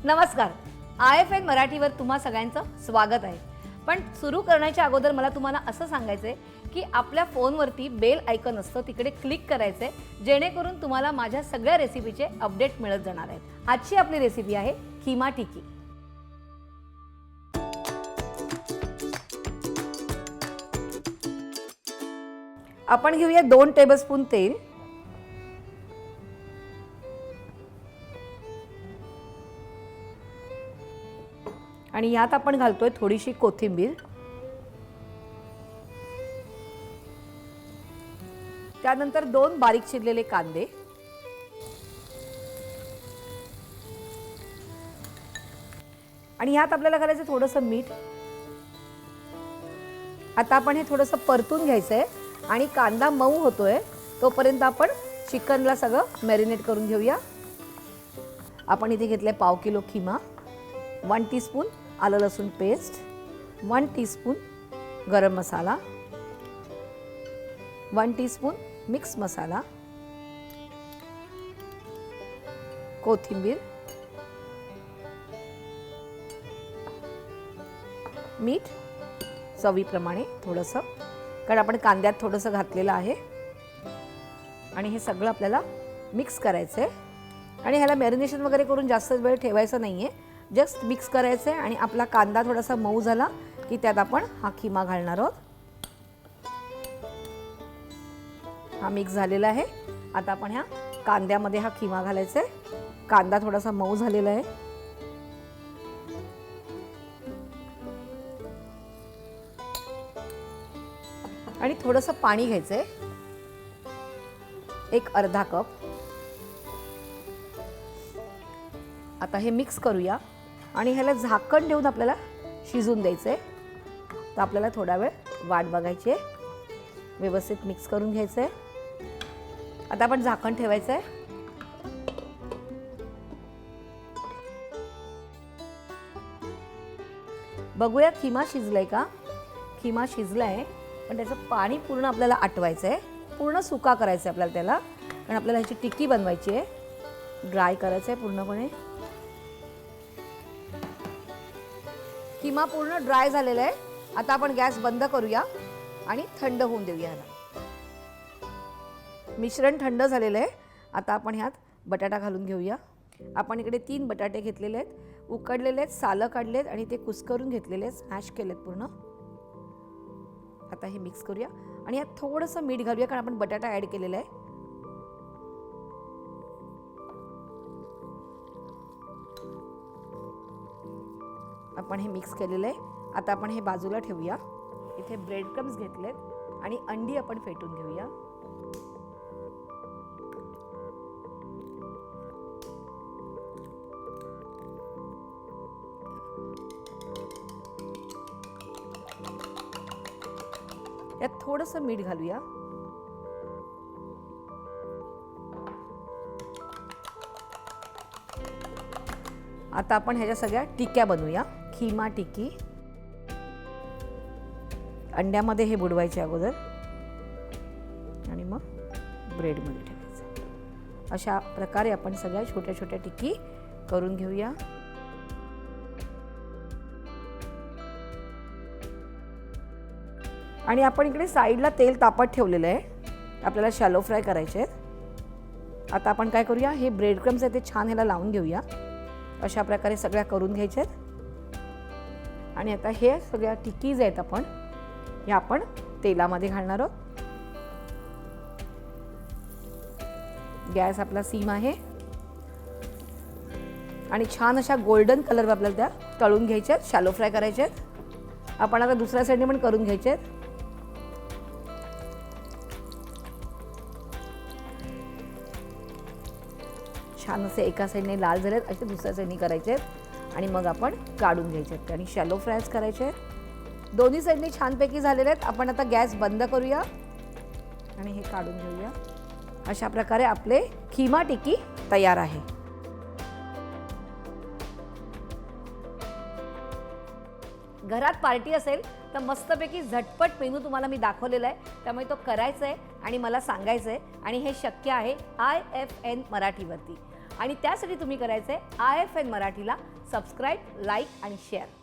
नमस्कार. IFN मराठीवर तुम्हा सगळ्यांचं स्वागत आहे. पण सुरू करण्याच्या अगोदर मला तुम्हाला असं सांगायचंय की आपल्या फोनवरती बेल आयकॉन असतं, तिकडे क्लिक करायचंय, जेणेकरून तुम्हाला माझ्या सगळ्या रेसिपीचे अपडेट मिळत जाणार आहेत. आजची आपली रेसिपी आहे कीमा टिक्की. आपण घेऊया 2 टेबलस्पून तेल. आणि यात आपण घालतोय थोडीशी कोथिंबीर. त्यानंतर 2 बारीक चिरलेले कांदे. आणि यात आपल्याला घालायचं थोडंसं मीठ. आता आपण हे थोडंसं परतून घ्यायचंय आणि कांदा मऊ होतोय तोपर्यंत आपण चिकनला सगळं मॅरिनेट करून घेऊया. आपण इथे घेतले पाव किलो खिमा, 1 टीस्पून आलं लसूण पेस्ट, 1 टीस्पून गरम मसाला, 1 टीस्पून मिक्स मसाला, कोथिंबीर, मीठ चवीप्रमाणे थोडंसं, कारण आपण कांद्यात थोडंसं घातलेलं आहे. आणि हे सगळं आपल्याला मिक्स करायचं आहे. आणि ह्याला मॅरिनेशन वगैरे करून जास्त वेळ ठेवायचं नाही आहे, जस्ट मिक्स करायचं आहे. आणि आपला कांदा थोडासा मऊ झाला की त्यात आपण हा खिमा घालणार आहोत. हा मिक्स झालेला आहे. आता आपण ह्या कांद्यामध्ये हा खिमा घालायचा आहे. कांदा थोडासा मऊ झालेला आहे. आणि थोडंसं पाणी घ्यायचं आहे, एक अर्धा कप. आता हे मिक्स करूया आणि ह्याला झाकण ठेवून आपल्याला शिजून द्यायचं आहे. तर आपल्याला थोडा वेळ वाट बघायची आहे. व्यवस्थित मिक्स करून घ्यायचं आहे. आता आपण झाकण ठेवायचं आहे. बघूया खिमा शिजलाय का. खिमा शिजलाय, पण त्याचं पाणी पूर्ण आपल्याला आटवायचं आहे. पूर्ण सुका करायचं आहे आपल्याला त्याला, कारण आपल्याला ह्याची टिक्की बनवायची आहे. ड्राय करायचं आहे पूर्णपणे. खिमा पूर्ण ड्राय झालेला आहे. आता आपण गॅस बंद करूया आणि थंड होऊन देऊया ह्याला. मिश्रण थंड झालेलं आहे. आता आपण ह्यात बटाटा घालून घेऊया. आपण इकडे 3 बटाटे घेतलेले आहेत, उकडलेले आहेत, सालं काढलेत आणि ते कुस्करून घेतलेले आहेत, स्मॅश केलेत पूर्ण. आता हे मिक्स करूया आणि यात थोडंसं मीठ घालूया, कारण आपण बटाटा ॲड केलेला आहे. आपण हे मिक्स केलेलं आहे. आता आपण हे बाजूला ठेवूया. इथे ब्रेड क्रम्स घेतलेत आणि अंडी आपण फेटून घेऊया. यात थोडंसं मीठ घालूया. आता आपण ह्याच्या सगळ्या टिक्क्या बनवूया. खिमा टिक्की अंड्यामध्ये हे बुडवायचे अगोदर आणि मग ब्रेडमध्ये ठेवायचं. अशा प्रकारे आपण सगळ्या छोट्या छोट्या टिक्की करून घेऊया. आणि आपण इकडे साईडला तेल तापत ठेवलेलं आहे. आपल्याला शॅलो फ्राय करायचे आहेत. आता आपण काय करूया, हे ब्रेड क्रम्स आहे ते छान ह्याला लावून घेऊया. अशा प्रकारे सगळ्या करून घ्यायच्या आहेत. आणि आता हे सगळ्या टिक्कीज आहेत आपण ह्या आपण तेलामध्ये घालणार आहोत. गॅस आपला सिम आहे. आणि छान अशा गोल्डन कलर आपल्याला त्या तळून घ्यायच्या आहेत, शॅलो फ्राय करायचे आहेत. आपण आता दुसऱ्या साईडने पण करून घ्यायचे आहेत. छान असे एका साईडने लाल झालेत, असे दुसऱ्या साईडने करायचे आहेत. आणि मग आपण काढून घ्यायचे आहेत आणि शॅलो फ्रायच करायचे आहेत. दोन्ही साईडने छानपैकी झालेले आहेत. आपण आता गॅस बंद करूया आणि हे काढून घेऊया. अशा प्रकारे आपले खिमा टिक्की तयार आहे. घरात पार्टी असेल तर मस्तपैकी झटपट मेनू तुम्हाला मी दाखवलेला आहे, त्यामुळे तो करायचा आहे आणि मला सांगायचं आहे. आणि हे शक्य आहे IFN मराठीवरती. आणि त्यासाठी तुम्ही करायचं आहे IFN मराठीला सबस्क्राईब, लाईक आणि शेअर.